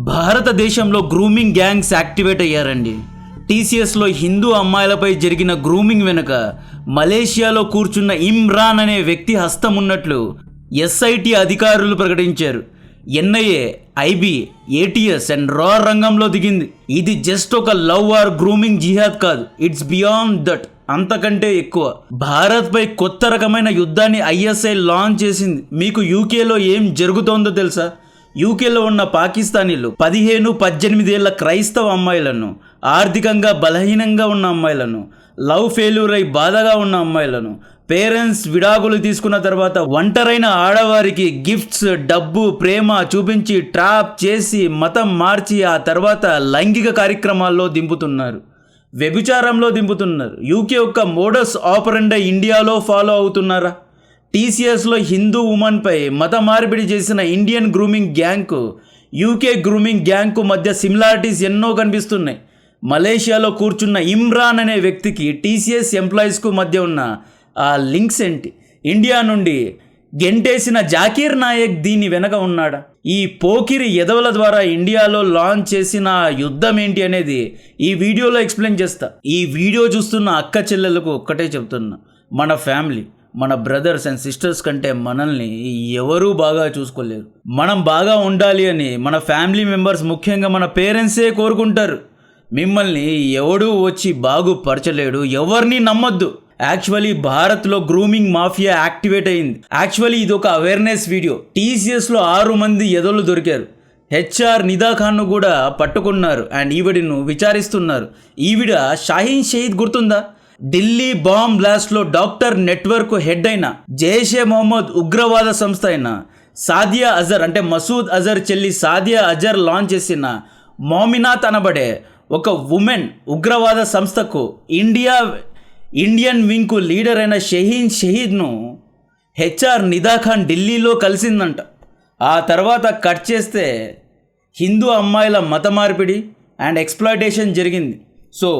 భారతదేశంలో grooming gangs activate అయ్యారండి. టీసీఎస్లో హిందూ అమ్మాయిలపై జరిగిన గ్రూమింగ్ వెనుక మలేషియాలో కూర్చున్న ఇమ్రాన్ అనే వ్యక్తి హస్తం ఉన్నట్లు ఎస్ఐటి అధికారులు ప్రకటించారు. ఎన్ఐఏ, ఐబీ, ఏటీఎస్ అండ్ రా రంగంలో దిగింది. ఇది జస్ట్ ఒక లవ్ ఆర్ గ్రూమింగ్ జిహాద్ కాదు, ఇట్స్ బియాండ్ దట్, అంతకంటే ఎక్కువ. భారత్పై కొత్త రకమైన యుద్ధాన్ని ఐఎస్ఐ లాంచ్ చేసింది. మీకు యూకేలో ఏం జరుగుతోందో తెలుసా? యూకేలో ఉన్న పాకిస్తానీలు 15-18 ఏళ్ల క్రైస్తవ అమ్మాయిలను, ఆర్థికంగా బలహీనంగా ఉన్న అమ్మాయిలను, లవ్ ఫెయిల్యూర్ అయి బాధగా ఉన్న అమ్మాయిలను, పేరెంట్స్ విడాకులు తీసుకున్న తర్వాత ఒంటరైన ఆడవారికి గిఫ్ట్స్, డబ్బు, ప్రేమ చూపించి ట్రాప్ చేసి మతం మార్చి ఆ తర్వాత లైంగిక కార్యక్రమాల్లో దింపుతున్నారు, వ్యభిచారంలో దింపుతున్నారు. యూకే యొక్క మోడస్ ఆపరెండా ఇండియాలో ఫాలో అవుతున్నారా? టీసీఎస్లో హిందూ ఉమెన్పై మత మార్పిడి చేసిన ఇండియన్ గ్రూమింగ్ గ్యాంగ్కు యూకే గ్రూమింగ్ గ్యాంగ్కు మధ్య సిమిలారిటీస్ ఎన్నో కనిపిస్తున్నాయి. మలేషియాలో కూర్చున్న ఇమ్రాన్ అనే వ్యక్తికి టీసీఎస్ ఎంప్లాయీస్కు మధ్య ఉన్న ఆ లింక్స్ ఏంటి? ఇండియా నుండి గెంటేసిన జాకీర్ నాయక్ దీని వెనక ఉన్నాడా? ఈ పోకిరి ఎదవల ద్వారా ఇండియాలో లాంచ్ చేసిన యుద్ధం ఏంటి అనేది ఈ వీడియోలో ఎక్స్ప్లెయిన్ చేస్తా. ఈ వీడియో చూస్తున్న అక్క చెల్లెలకు ఒక్కటే చెప్తున్నా, మన ఫ్యామిలీ, మన బ్రదర్స్ అండ్ సిస్టర్స్ కంటే మనల్ని ఎవరూ బాగా చూసుకోలేరు. మనం బాగా ఉండాలి అని మన ఫ్యామిలీ మెంబర్స్, ముఖ్యంగా మన పేరెంట్సే కోరుకుంటారు. మిమ్మల్ని ఎవడూ వచ్చి బాగుపరచలేడు, ఎవరిని నమ్మొద్దు. యాక్చువల్లీ భారత్లో గ్రూమింగ్ మాఫియా యాక్టివేట్ అయింది. యాక్చువల్లీ ఇది ఒక అవేర్నెస్ వీడియో. టీసీఎస్లో 6 మంది ఎదలు దొరికారు. హెచ్ఆర్ నిదా ఖాన్ను కూడా పట్టుకున్నారు అండ్ ఈవిడను విచారిస్తున్నారు. ఈవిడ షాహీన్ షహీద్ గుర్తుందా? ఢిల్లీ బాంబ్ బ్లాస్ట్లో డాక్టర్ నెట్వర్క్ హెడ్ అయిన, జైషే మొహమ్మద్ ఉగ్రవాద సంస్థ అయిన సాదియా అజర్ అంటే మసూద్ అజర్ చెల్లి సాదియా అజర్ లాంచ్ చేసిన మోమినాత్ అనబడే ఒక ఉమెన్ ఉగ్రవాద సంస్థకు ఇండియన్ వింగ్కు లీడర్ అయిన షహీన్ షహీద్ను హెచ్ఆర్ నిదా ఖాన్ ఢిల్లీలో కలిసిందంట. ఆ తర్వాత కట్ చేస్తే హిందూ అమ్మాయిల మత మార్పిడి అండ్ ఎక్స్ప్లాయిటేషన్ జరిగింది. సో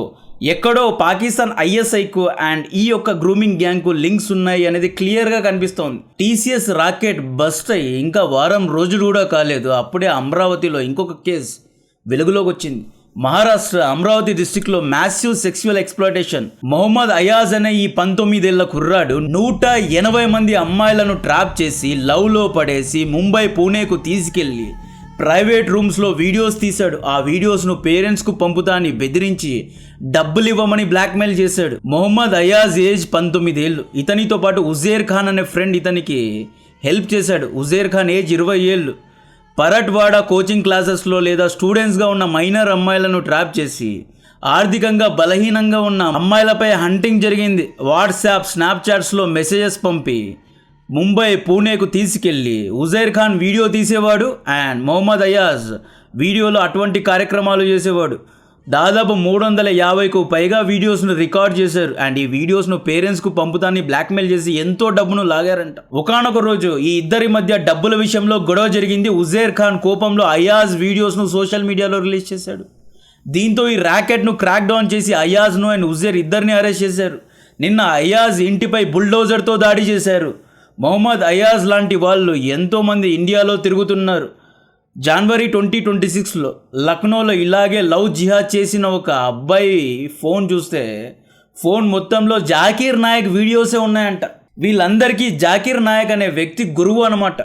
ఎక్కడో పాకిస్తాన్ ఐఎస్ఐకు అండ్ ఈ యొక్క గ్రూమింగ్ గ్యాంగ్కు లింక్స్ ఉన్నాయి అనేది క్లియర్గా కనిపిస్తోంది. టీసీఎస్ రాకెట్ బస్ట్ అయ్యి ఇంకా వారం రోజులు కూడా కాలేదు, అప్పుడే అమరావతిలో ఇంకొక కేసు వెలుగులోకి వచ్చింది. మహారాష్ట్ర అమరావతి డిస్టిక్లో massive sexual exploitation. Mohammed Ayaz అనే ఈ 19 ఏళ్ల కుర్రాడు 180 మంది అమ్మాయిలను ట్రాప్ చేసి లవ్లో పడేసి ముంబై, పూణేకు తీసుకెళ్ళి ప్రైవేట్ రూమ్స్లో వీడియోస్ తీశాడు. ఆ వీడియోస్ను పేరెంట్స్కు పంపుతా అని బెదిరించి డబ్బులు ఇవ్వమని బ్లాక్మెయిల్ చేశాడు. మొహమ్మద్ అయాజ్ ఏజ్ 19 ఏళ్ళు. ఇతనితో పాటు ఉజేర్ ఖాన్ అనే ఫ్రెండ్ ఇతనికి హెల్ప్ చేశాడు. ఉజేర్ ఖాన్ ఏజ్ 20 ఏళ్ళు. పరట్వాడ కోచింగ్ క్లాసెస్లో లేదా స్టూడెంట్స్గా ఉన్న మైనర్ అమ్మాయిలను ట్రాప్ చేసి ఆర్థికంగా బలహీనంగా ఉన్న అమ్మాయిలపై హంటింగ్ జరిగింది. వాట్సాప్, స్నాప్చాట్స్లో మెసేజెస్ పంపి ముంబై, పూణేకు తీసుకెళ్ళి ఉజైర్ ఖాన్ వీడియో తీసేవాడు అండ్ మొహమ్మద్ అయాజ్ వీడియోలో అటువంటి కార్యక్రమాలు చేసేవాడు. దాదాపు 350కు పైగా వీడియోస్ను రికార్డ్ చేశారు అండ్ ఈ వీడియోస్ను పేరెంట్స్కు పంపుతాన్ని బ్లాక్మెయిల్ చేసి ఎంతో డబ్బును లాగారంట. ఒకానొక రోజు ఈ ఇద్దరి మధ్య డబ్బుల విషయంలో గొడవ జరిగింది. ఉజైర్ ఖాన్ కోపంలో అయాజ్ వీడియోస్ను సోషల్ మీడియాలో రిలీజ్ చేశాడు. దీంతో ఈ ర్యాకెట్ను క్రాక్ డౌన్ చేసి అయాజ్ను అండ్ ఉజైర్ ఇద్దరిని అరెస్ట్ చేశారు. నిన్న అయాజ్ ఇంటిపై బుల్డోజర్తో దాడి చేశారు. మొహమ్మద్ అయాజ్ లాంటి వాళ్ళు ఎంతోమంది ఇండియాలో తిరుగుతున్నారు. జనవరి 2026లో లక్నోలో ఇలాగే లవ్ జిహాద్ చేసిన ఒక అబ్బాయి ఫోన్ చూస్తే ఫోన్ మొత్తంలో జాకీర్ నాయక్ వీడియోసే ఉన్నాయంట. వీళ్ళందరికీ జాకీర్ నాయక్ అనే వ్యక్తి గురువు అనమాట.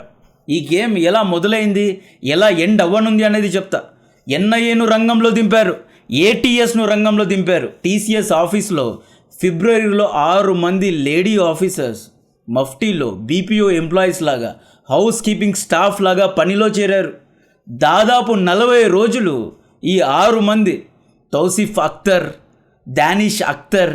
ఈ గేమ్ ఎలా మొదలైంది, ఎలా ఎండ్ అవ్వనుంది అనేది చెప్తా. ఎన్ఐఏను రంగంలో దింపారు, ఏటీఎస్ను రంగంలో దింపారు. టీసీఎస్ ఆఫీస్లో ఫిబ్రవరిలో 6 మంది లేడీ ఆఫీసర్స్ మఫ్టీలో బీపీఓ ఎంప్లాయీస్ లాగా, హౌస్ కీపింగ్ స్టాఫ్ లాగా పనిలో చేరారు. దాదాపు 40 రోజులు ఈ 6 మంది Tausif Akhtar, Danish Akhtar,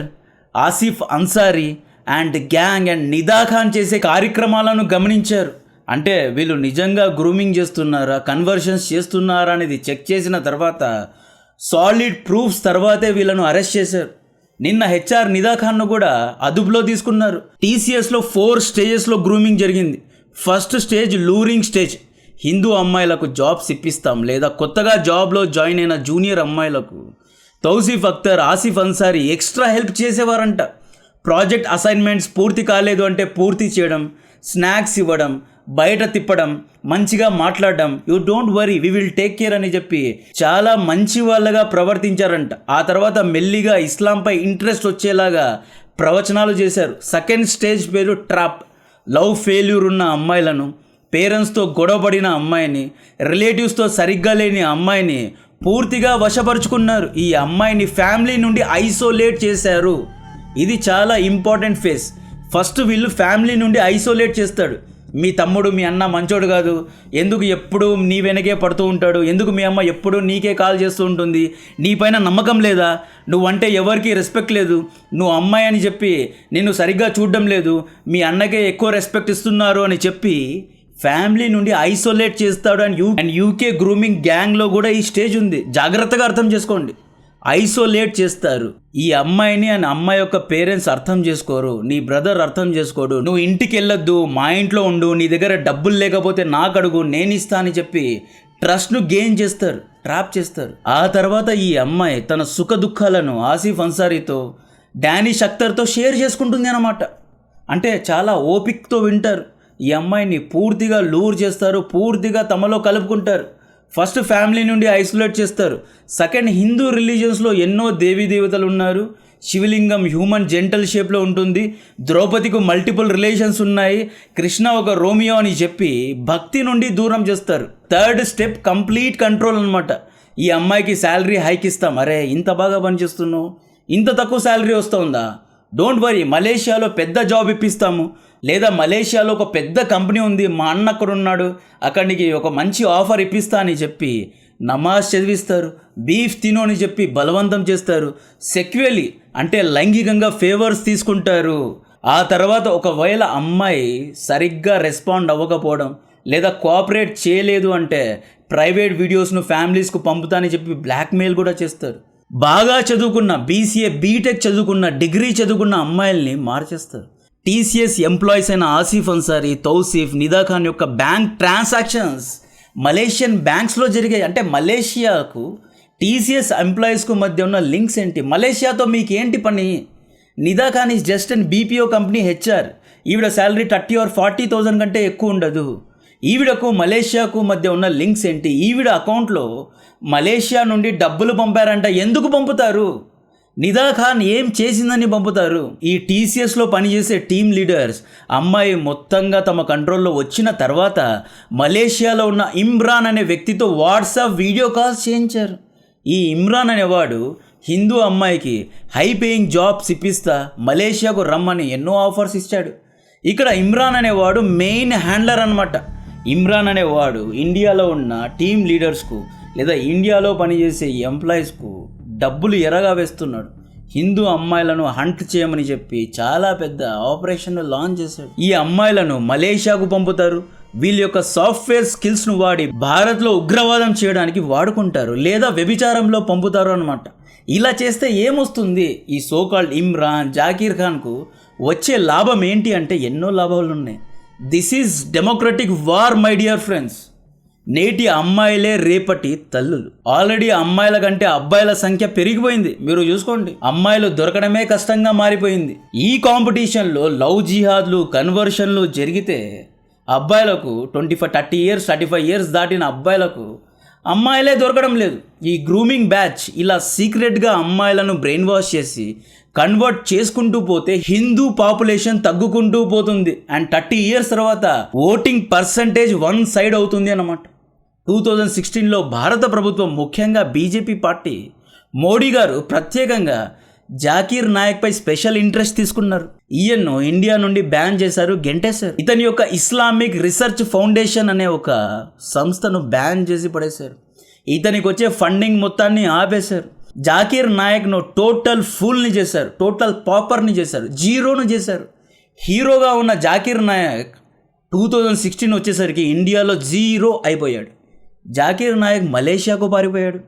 Asif Ansari and gang and Nida Khan చేసే కార్యక్రమాలను గమనించారు. అంటే వీళ్ళు నిజంగా గ్రూమింగ్ చేస్తున్నారా, కన్వర్షన్స్ చేస్తున్నారా అనేది చెక్ చేసిన తర్వాత సాలిడ్ ప్రూఫ్స్ తర్వాతే వీళ్ళను అరెస్ట్ చేశారు. నిన్న హెచ్ఆర్ నిదా ఖాన్ను కూడా అదుపులో తీసుకున్నారు. టీసీఎస్లో 4 స్టేజెస్లో గ్రూమింగ్ జరిగింది. First stage luring stage. Hindu అమ్మాయిలకు జాబ్స్ ఇప్పిస్తాం లేదా కొత్తగా జాబ్లో జాయిన్ అయిన జూనియర్ అమ్మాయిలకు తౌసిఫ్ అఖ్తర్, ఆసిఫ్ అన్సారీ ఎక్స్ట్రా హెల్ప్ చేసేవారంట. ప్రాజెక్ట్ అసైన్మెంట్స్ పూర్తి కాలేదు అంటే పూర్తి చేయడం, స్నాక్స్ ఇవ్వడం, బయట తిప్పడం, మంచిగా మాట్లాడడం, you don't worry we will take care అని చెప్పి చాలా మంచి వాళ్ళగా ప్రవర్తించారంట. ఆ తర్వాత మెల్లిగా ఇస్లాంపై ఇంట్రెస్ట్ వచ్చేలాగా ప్రవచనాలు చేశారు. సెకండ్ స్టేజ్ పేరు ట్రాప్. లవ్ ఫెయిల్యూర్ ఉన్న అమ్మాయిలను, పేరెంట్స్తో గొడవపడిన అమ్మాయిని, రిలేటివ్స్తో సరిగ్గా లేని అమ్మాయిని పూర్తిగా వశపరుచుకున్నారు. ఈ అమ్మాయిని ఫ్యామిలీ నుండి ఐసోలేట్ చేశారు. ఇది చాలా ఇంపార్టెంట్ ఫేస్. ఫస్ట్ వీళ్ళు ఫ్యామిలీ నుండి ఐసోలేట్ చేస్తాడు. మీ తమ్ముడు, మీ అన్న మంచోడు కాదు, ఎందుకు ఎప్పుడు నీ వెనకే పడుతూ ఉంటాడు, ఎందుకు మీ అమ్మ ఎప్పుడు నీకే కాల్ చేస్తూ ఉంటుంది, నీపైన నమ్మకం లేదా, నువ్వంటే ఎవరికి రెస్పెక్ట్ లేదు, నువ్వు అమ్మాయి అని చెప్పి నిన్ను సరిగ్గా చూడడం లేదు, మీ అన్నకే ఎక్కువ రెస్పెక్ట్ ఇస్తున్నారు అని చెప్పి ఫ్యామిలీ నుండి ఐసోలేట్ చేస్తాడు. అండ్ యూకే గ్రూమింగ్ గ్యాంగ్లో కూడా ఈ స్టేజ్ ఉంది. జాగ్రత్తగా అర్థం చేసుకోండి. ఐసోలేట్ చేస్తారు. ఈ అమ్మాయిని అండ్ అమ్మాయి యొక్క పేరెంట్స్ అర్థం చేసుకోరు, నీ బ్రదర్ అర్థం చేసుకోడు. నువ్వు ఇంటికి వెళ్ళొద్దు, మా ఇంట్లో ఉండు, నీ దగ్గర డబ్బులు లేకపోతే నాకు అడుగు, నేను ఇస్తా అని చెప్పి ట్రస్ట్ను గెయిన్ చేస్తారు, ట్రాప్ చేస్తారు. ఆ తర్వాత ఈ అమ్మాయి తన సుఖ దుఃఖాలను ఆసిఫ్ అన్సారీతో, డానిష్ అఖ్తర్తో షేర్ చేసుకుంటుంది అన్నమాట. అంటే చాలా ఓపికతో వింటారు. ఈ అమ్మాయిని పూర్తిగా లూర్ చేస్తారు, పూర్తిగా తమలో కలుపుకుంటారు. ఫస్ట్ ఫ్యామిలీ నుండి ఐసోలేట్ చేస్తారు. సెకండ్, హిందూ రిలీజియన్స్లో ఎన్నో దేవీ దేవతలు ఉన్నారు. శివలింగం హ్యూమన్ జెంటల్ షేప్లో ఉంటుంది. ద్రౌపదికి మల్టిపుల్ రిలేషన్స్ ఉన్నాయి. కృష్ణ ఒక రోమియో అని చెప్పి భక్తి నుండి దూరం చేస్తారు. థర్డ్ స్టెప్ కంప్లీట్ కంట్రోల్ అనమాట. ఈ అమ్మాయికి శాలరీ హైక్ ఇస్తాం. అరే ఇంత బాగా పనిచేస్తున్నావు, ఇంత తక్కువ శాలరీ వస్తుందా, డోంట్ వరీ, మలేషియాలో పెద్ద జాబ్ ఇప్పిస్తాము, లేదా మలేషియాలో ఒక పెద్ద కంపెనీ ఉంది, మా అన్న అక్కడ ఉన్నాడు, అక్కడికి ఒక మంచి ఆఫర్ ఇప్పిస్తా అని చెప్పి నమాజ్ చదివిస్తారు. బీఫ్ తిను అని చెప్పి బలవంతం చేస్తారు. సెక్యువల్లీ అంటే లైంగికంగా ఫేవర్స్ తీసుకుంటారు. ఆ తర్వాత ఒకవేళ అమ్మాయి సరిగ్గా రెస్పాండ్ అవ్వకపోవడం లేదా కోఆపరేట్ చేయలేదు అంటే ప్రైవేట్ వీడియోస్ను ఫ్యామిలీస్కు పంపుతానని చెప్పి బ్లాక్మెయిల్ కూడా చేస్తారు. బాగా చదువుకున్న బీసీఏ, బీటెక్ చదువుకున్న, డిగ్రీ చదువుకున్న అమ్మాయిల్ని మార్చేస్తారు. టీసీఎస్ ఎంప్లాయీస్ అయిన ఆసిఫ్ అన్సారీ, తౌసీఫ్, నిదా ఖాన్ యొక్క బ్యాంక్ ట్రాన్సాక్షన్స్ మలేషియన్ బ్యాంక్స్లో జరిగాయి. అంటే మలేషియాకు టీసీఎస్ ఎంప్లాయీస్కు మధ్య ఉన్న లింక్స్ ఏంటి, మలేషియాతో మీకు ఏంటి పని? Nida Khan is just and BPO company HR. ఈవిడ శాలరీ 30 or 40,000 కంటే ఎక్కువ ఉండదు. ఈవిడకు మలేషియాకు మధ్య ఉన్న లింక్స్ ఏంటి? ఈవిడ అకౌంట్లో మలేషియా నుండి డబ్బులు పంపారంట. ఎందుకు పంపుతారు? నిదా ఖాన్ ఏం చేసిందని పంపుతారు? ఈ టీసీఎస్లో పనిచేసే టీమ్ లీడర్స్ అమ్మాయి మొత్తంగా తమ కంట్రోల్లో వచ్చిన తర్వాత మలేషియాలో ఉన్న ఇమ్రాన్ అనే వ్యక్తితో వాట్సాప్ వీడియో కాల్స్ చేయించారు. ఈ ఇమ్రాన్ అనేవాడు హిందూ అమ్మాయికి హై పేయింగ్ జాబ్స్ ఇప్పిస్తా మలేషియాకు రమ్మని ఎన్నో ఆఫర్స్ ఇచ్చాడు. ఇక్కడ ఇమ్రాన్ అనేవాడు మెయిన్ హ్యాండ్లర్ అనమాట. ఇమ్రాన్ అనేవాడు ఇండియాలో ఉన్న టీమ్ లీడర్స్కు లేదా ఇండియాలో పనిచేసే ఎంప్లాయీస్కు డబ్బులు ఎరగా వేస్తున్నాడు. హిందూ అమ్మాయిలను హంట్ చేయమని చెప్పి చాలా పెద్ద ఆపరేషన్ లాంచ్ చేశాడు. ఈ అమ్మాయిలను మలేషియాకు పంపుతారు. వీళ్ళ యొక్క సాఫ్ట్వేర్ స్కిల్స్ను వాడి భారత్లో ఉగ్రవాదం చేయడానికి వాడుకుంటారు, లేదా వ్యభిచారంలో పంపుతారు అనమాట. ఇలా చేస్తే ఏమొస్తుంది? ఈ సోకాల్డ్ ఇమ్రాన్, జాకీర్ ఖాన్కు వచ్చే లాభం ఏంటి అంటే ఎన్నో లాభాలు ఉన్నాయి. This is democratic war my dear friends. నేటి అమ్మాయిలే రేపటి తల్లులు. ఆల్రెడీ అమ్మాయిల కంటే అబ్బాయిల సంఖ్య పెరిగిపోయింది. మీరు చూసుకోండి, అమ్మాయిలు దొరకడమే కష్టంగా మారిపోయింది. ఈ కాంపిటీషన్లో లవ్ జిహాద్లు, కన్వర్షన్లు జరిగితే అబ్బాయిలకు 30 years 35 years దాటిన అబ్బాయిలకు అమ్మాయిలే దొరకడం లేదు. ఈ గ్రూమింగ్ బ్యాచ్ ఇలా సీక్రెట్గా అమ్మాయిలను బ్రెయిన్ వాష్ చేసి కన్వర్ట్ చేసుకుంటూ పోతే హిందూ పాపులేషన్ తగ్గుకుంటూ పోతుంది. అండ్ 30 years తర్వాత ఓటింగ్ పర్సంటేజ్ వన్ సైడ్ అవుతుంది అన్నమాట. 2016లో భారత ప్రభుత్వం, ముఖ్యంగా బీజేపీ పార్టీ, మోడీ గారు ప్రత్యేకంగా జాకీర్ నాయక్పై స్పెషల్ ఇంట్రెస్ట్ తీసుకున్నారు. ఈయన్ను ఇండియా నుండి బ్యాన్ చేశారు, గెంటేశారు. ఇతని యొక్క ఇస్లామిక్ రీసెర్చ్ ఫౌండేషన్ అనే ఒక సంస్థను బ్యాన్ చేసి పడేశారు. ఇతనికి వచ్చే ఫండింగ్ మొత్తాన్ని ఆపేశారు. జాకీర్ నాయక్ను టోటల్ ఫూల్ని చేశారు, టోటల్ పాపర్ని చేశారు, జీరోను చేశారు. హీరోగా ఉన్న జాకీర్ నాయక్ 2016 వచ్చేసరికి ఇండియాలో జీరో అయిపోయాడు. జాకీర్ నాయక్ మలేషియాకు పారిపోయాడు.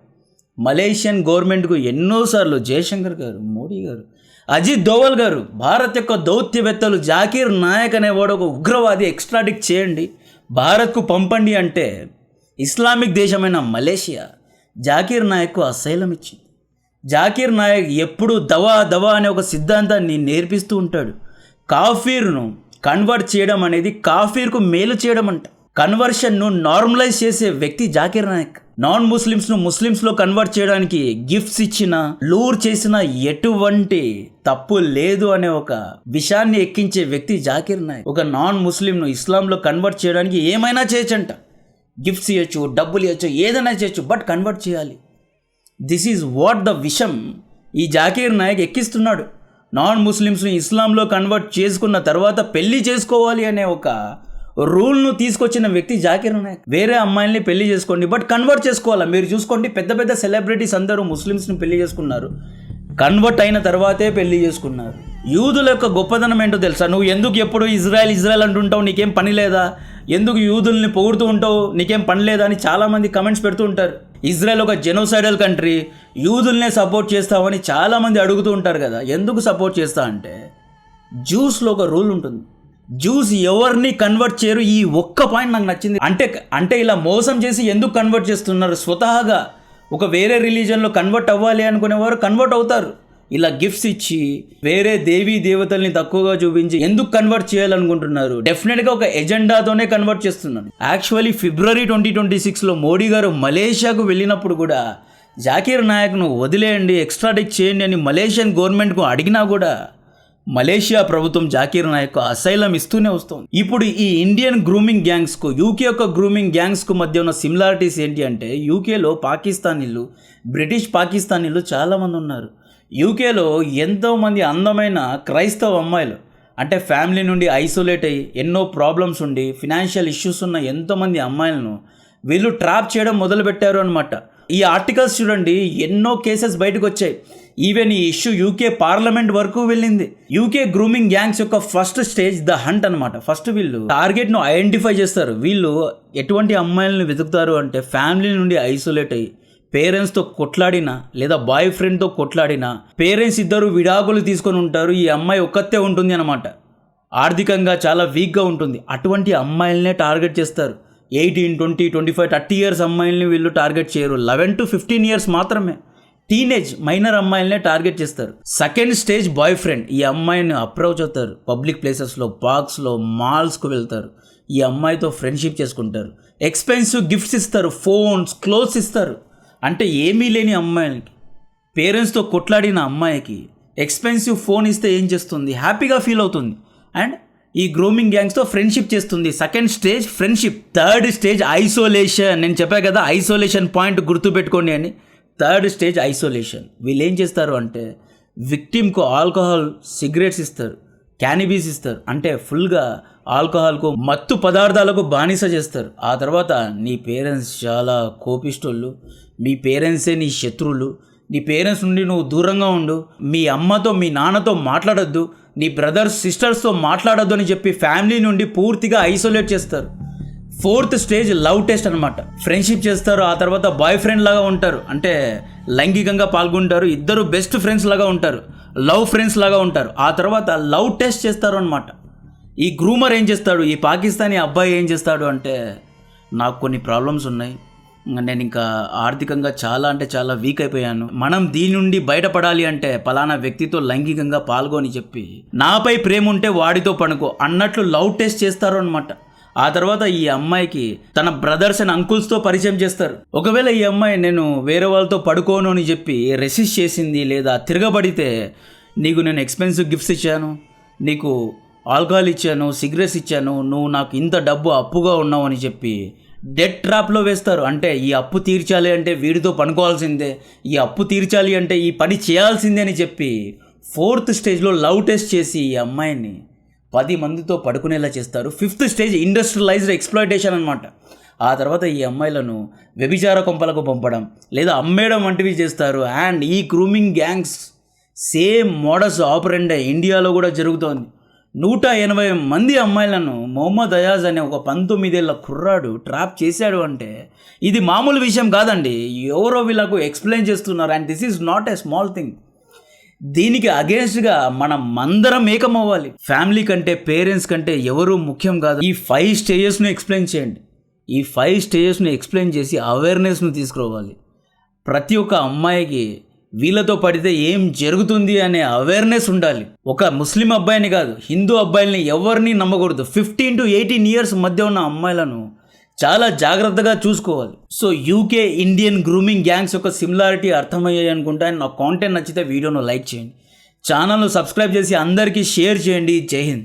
మలేషియన్ గవర్నమెంట్కు ఎన్నోసార్లు జయశంకర్ గారు, మోడీ గారు, అజిత్ దోవల్ గారు, భారత్ యొక్క దౌత్యవేత్తలు జాకీర్ నాయక్ అనేవాడు ఒక ఉగ్రవాది, ఎక్స్ట్రాడిక్ట్ చేయండి, భారత్కు పంపండి అంటే ఇస్లామిక్ దేశమైన మలేషియా జాకీర్ నాయక్కు అసైలం ఇచ్చింది. జాకీర్ నాయక్ ఎప్పుడు దవా దవా అనే ఒక సిద్ధాంతాన్ని నేర్పిస్తూ ఉంటాడు. కాఫీర్ను కన్వర్ట్ చేయడం అనేది కాఫీర్కు మేలు చేయడం అంట. కన్వర్షన్ను నార్మలైజ్ చేసే వ్యక్తి జాకీర్ నాయక్. నాన్ ముస్లిమ్స్ను ముస్లిమ్స్లో కన్వర్ట్ చేయడానికి గిఫ్ట్స్ ఇచ్చిన, లూర్ చేసిన ఎటువంటి తప్పు లేదు అనే ఒక విషయాన్ని ఎక్కించే వ్యక్తి జాకీర్ నాయక్. ఒక నాన్ ముస్లింను ఇస్లాంలో కన్వర్ట్ చేయడానికి ఏమైనా చేయొచ్చంట. గిఫ్ట్స్ ఇవ్వచ్చు, డబ్బులు ఇవ్వచ్చు, ఏదైనా చేయొచ్చు, బట్ కన్వర్ట్ చేయాలి. దిస్ ఈజ్ వాట్ ద విషం ఈ జాకీర్ నాయక్ ఎక్కిస్తున్నాడు. నాన్ ముస్లిమ్స్ని ఇస్లాంలో కన్వర్ట్ చేసుకున్న తర్వాత పెళ్లి చేసుకోవాలి అనే ఒక రూల్ను తీసుకొచ్చిన వ్యక్తి జాకీర్ నాయక్. వేరే అమ్మాయిల్ని పెళ్లి చేసుకోండి, బట్ కన్వర్ట్ చేసుకోవాలా. మీరు చూసుకోండి, పెద్ద పెద్ద సెలబ్రిటీస్ అందరూ ముస్లిమ్స్ని పెళ్లి చేసుకున్నారు, కన్వర్ట్ అయిన తర్వాతే పెళ్లి చేసుకున్నారు. యూదుల యొక్క గొప్పదనం ఏంటో తెలుసా? నువ్వు ఎందుకు ఎప్పుడు ఇజ్రాయెల్ అంటుంటావు, నీకేం పని లేదా? ఎందుకు యూదుల్ని పొగుడుతూ ఉంటావు, నీకేం పని లేదా అని చాలామంది కమెంట్స్ పెడుతూ ఉంటారు. ఇజ్రాయెల్ ఒక జెనోసైడల్ కంట్రీ, యూదుల్నే సపోర్ట్ చేస్తావని చాలామంది అడుగుతూ ఉంటారు కదా. ఎందుకు సపోర్ట్ చేస్తా అంటే, జ్యూస్లో ఒక రూల్ ఉంటుంది. జ్యూస్ ఎవరిని కన్వర్ట్ చేయరు. ఈ ఒక్క పాయింట్ నాకు నచ్చింది. అంటే ఇలా మోసం చేసి ఎందుకు కన్వర్ట్ చేస్తున్నారు? స్వతహాగా ఒక వేరే రిలీజన్లో కన్వర్ట్ అవ్వాలి అనుకునేవారు కన్వర్ట్ అవుతారు. ఇలా గిఫ్ట్స్ ఇచ్చి వేరే దేవీ దేవతల్ని తక్కువగా చూపించి ఎందుకు కన్వర్ట్ చేయాలనుకుంటున్నారు? డెఫినెట్గా ఒక ఎజెండాతోనే కన్వర్ట్ చేస్తున్నారు. యాక్చువల్లీ ఫిబ్రవరి 2026లో మోడీ గారు మలేషియాకు వెళ్ళినప్పుడు కూడా జాకీర్ నాయక్ను వదిలేయండి, ఎక్స్ట్రాడిక్ట్ చేయండి అని మలేషియన్ గవర్నమెంట్కు అడిగినా కూడా మలేషియా ప్రభుత్వం జాకీర్ నాయక్ అసైలం ఇస్తూనే వస్తుంది. ఇప్పుడు ఈ ఇండియన్ గ్రూమింగ్ గ్యాంగ్స్కు యూకే యొక్క గ్రూమింగ్ గ్యాంగ్స్కు మధ్య ఉన్న సిమిలారిటీస్ ఏంటి అంటే, యూకేలో పాకిస్తానీలు, బ్రిటిష్ పాకిస్తానీలు చాలామంది ఉన్నారు. యూకేలో ఎంతోమంది అందమైన క్రైస్తవ అమ్మాయిలు, అంటే ఫ్యామిలీ నుండి ఐసోలేట్ అయ్యి ఎన్నో ప్రాబ్లమ్స్ ఉండి ఫినాన్షియల్ ఇష్యూస్ ఉన్న ఎంతోమంది అమ్మాయిలను వీళ్ళు ట్రాప్ చేయడం మొదలుపెట్టారు అనమాట. ఈ ఆర్టికల్స్ చూడండి, ఎన్నో కేసెస్ బయటకు వచ్చాయి. ఈవెన్ ఈ ఇష్యూ యూకే పార్లమెంట్ వరకు వెళ్ళింది. యూకే గ్రూమింగ్ గ్యాంగ్స్ యొక్క ఫస్ట్ స్టేజ్ ద హంట్ అనమాట. ఫస్ట్ వీళ్ళు టార్గెట్ను ఐడెంటిఫై చేస్తారు. వీళ్ళు ఎటువంటి అమ్మాయిలను వెతుకుతారు అంటే, ఫ్యామిలీ నుండి ఐసోలేట్ అయ్యి పేరెంట్స్తో కొట్లాడినా లేదా బాయ్ ఫ్రెండ్తో కొట్లాడినా, పేరెంట్స్ ఇద్దరు విడాకులు తీసుకొని ఉంటారు, ఈ అమ్మాయి ఒక్కతే ఉంటుంది అనమాట, ఆర్థికంగా చాలా వీక్గా ఉంటుంది. అటువంటి అమ్మాయిలనే టార్గెట్ చేస్తారు. 18, 20, 25, 30 ఇయర్స్ అమ్మాయిల్ని వీళ్ళు టార్గెట్ చేయరు. 11 to 15 ఇయర్స్ మాత్రమే టీనేజ్ మైనర్ అమ్మాయిలనే టార్గెట్ చేస్తారు. Second stage boy friend. ఈ అమ్మాయిని అప్రోచ్ అవుతారు, పబ్లిక్ ప్లేసెస్లో, పార్క్స్లో, మాల్స్కు వెళ్తారు, ఈ అమ్మాయితో ఫ్రెండ్షిప్ చేసుకుంటారు, ఎక్స్పెన్సివ్ గిఫ్ట్స్ ఇస్తారు, ఫోన్స్, క్లోత్స్ ఇస్తారు. అంటే ఏమీ లేని అమ్మాయిలకి, పేరెంట్స్తో కొట్లాడిన అమ్మాయికి ఎక్స్పెన్సివ్ ఫోన్ ఇస్తే ఏం చేస్తుంది? హ్యాపీగా ఫీల్ అవుతుంది అండ్ ఈ గ్రూమింగ్ గ్యాంగ్స్తో ఫ్రెండ్షిప్ చేస్తుంది. Second stage friendship. Third stage isolation. నేను చెప్పా కదా, ఐసోలేషన్ పాయింట్ గుర్తుపెట్టుకోండి అని. Third stage isolation. వీళ్ళు ఏం చేస్తారు అంటే, విక్టిమ్కు ఆల్కహాల్, సిగరెట్స్ ఇస్తారు, క్యానిబీస్ ఇస్తారు, అంటే ఫుల్గా ఆల్కహాల్కు, మత్తు పదార్థాలకు బానిస చేస్తారు. ఆ తర్వాత నీ పేరెంట్స్ చాలా కోపిష్టోళ్ళు, మీ పేరెంట్సే నీ శత్రువులు, నీ పేరెంట్స్ నుండి నువ్వు దూరంగా ఉండు, మీ అమ్మతో మీ నాన్నతో మాట్లాడొద్దు, నీ బ్రదర్స్ సిస్టర్స్తో మాట్లాడొద్దు అని చెప్పి ఫ్యామిలీ నుండి పూర్తిగా ఐసోలేట్ చేస్తారు. ఫోర్త్ స్టేజ్ లవ్ టెస్ట్ అనమాట. ఫ్రెండ్షిప్ చేస్తారు, ఆ తర్వాత బాయ్ ఫ్రెండ్ లాగా ఉంటారు, అంటే లైంగికంగా పాల్గొంటారు, ఇద్దరు బెస్ట్ ఫ్రెండ్స్ లాగా ఉంటారు, లవ్ ఫ్రెండ్స్ లాగా ఉంటారు. ఆ తర్వాత లవ్ టెస్ట్ చేస్తారు అనమాట. ఈ గ్రూమర్ ఏం చేస్తాడు, ఈ పాకిస్తానీ అబ్బాయి ఏం చేస్తాడు అంటే, నాకు కొన్ని ప్రాబ్లమ్స్ ఉన్నాయి, నేను ఇంకా ఆర్థికంగా చాలా అంటే చాలా వీక్ అయిపోయాను, మనం దీని నుండి బయటపడాలి అంటే పలానా వ్యక్తితో లైంగికంగా పాల్గొని చెప్పి, నాపై ప్రేమ ఉంటే వాడితో పనుకో అన్నట్లు లవ్ టెస్ట్ చేస్తారు అనమాట. ఆ తర్వాత ఈ అమ్మాయికి తన బ్రదర్స్ అండ్ అంకుల్స్తో పరిచయం చేస్తారు. ఒకవేళ ఈ అమ్మాయి నేను వేరే వాళ్ళతో పడుకోను అని చెప్పి రెసిస్ట్ చేసింది లేదా తిరగబడితే, నీకు నేను ఎక్స్పెన్సివ్ గిఫ్ట్స్ ఇచ్చాను, నీకు ఆల్కహాల్ ఇచ్చాను, సిగరెట్స్ ఇచ్చాను, నువ్వు నాకు ఇంత డబ్బు అప్పుగా ఉన్నావు అని చెప్పి డెట్ ట్రాప్లో వేస్తారు. అంటే ఈ అప్పు తీర్చాలి అంటే వీడితో పనుకోవాల్సిందే, ఈ అప్పు తీర్చాలి అంటే ఈ పని చేయాల్సిందే అని చెప్పి ఫోర్త్ స్టేజ్లో లవ్ టెస్ట్ చేసి ఈ అమ్మాయిని 10 మందితో పడుకునేలా చేస్తారు. ఫిఫ్త్ స్టేజ్ ఇండస్ట్రియలైజ్డ్ ఎక్స్ప్లాయిటేషన్ అనమాట. ఆ తర్వాత ఈ అమ్మాయిలను వ్యభిచార కొంపలకు పంపడం లేదా అమ్మేయడం వంటివి చేస్తారు. అండ్ ఈ గ్రూమింగ్ గ్యాంగ్స్ సేమ్ మోడస్ ఆపరెండే ఇండియాలో కూడా జరుగుతోంది. 180 మంది అమ్మాయిలను మొహమ్మద్ అయాజ్ అనే ఒక 19 ఏళ్ల కుర్రాడు ట్రాప్ చేశాడు అంటే ఇది మామూలు విషయం కాదండి. ఎవరో వీళ్ళకు ఎక్స్ప్లెయిన్ చేస్తున్నారు. And this is not a small thing. దీనికి అగేన్స్ట్గా మనం అందరం ఏకమవ్వాలి. ఫ్యామిలీ కంటే, పేరెంట్స్ కంటే ఎవరు ముఖ్యం కాదు. ఈ 5 స్టేజెస్ను ఎక్స్ప్లెయిన్ చేయండి. ఈ 5 స్టేజెస్ను ఎక్స్ప్లెయిన్ చేసి అవేర్నెస్ను తీసుకురావాలి. ప్రతి ఒక్క అమ్మాయికి వీళ్ళతో పడితే ఏం జరుగుతుంది అనే అవేర్నెస్ ఉండాలి. ఒక ముస్లిం అబ్బాయిని కాదు, హిందూ అబ్బాయిల్ని ఎవరిని నమ్మకూడదు. 15 to 18 ఇయర్స్ మధ్య ఉన్న అమ్మాయిలను చాలా జాగ్రత్తగా చూసుకోవాలి. So UK Indian grooming gangs యొక్క సిమిలారిటీ అర్థమయ్యాయి అనుకుంటా. నా కాంటెంట్ నచ్చితే వీడియోను లైక్ చేయండి, ఛానల్ను సబ్స్క్రైబ్ చేసి అందరికీ షేర్ చేయండి. జై హింద్.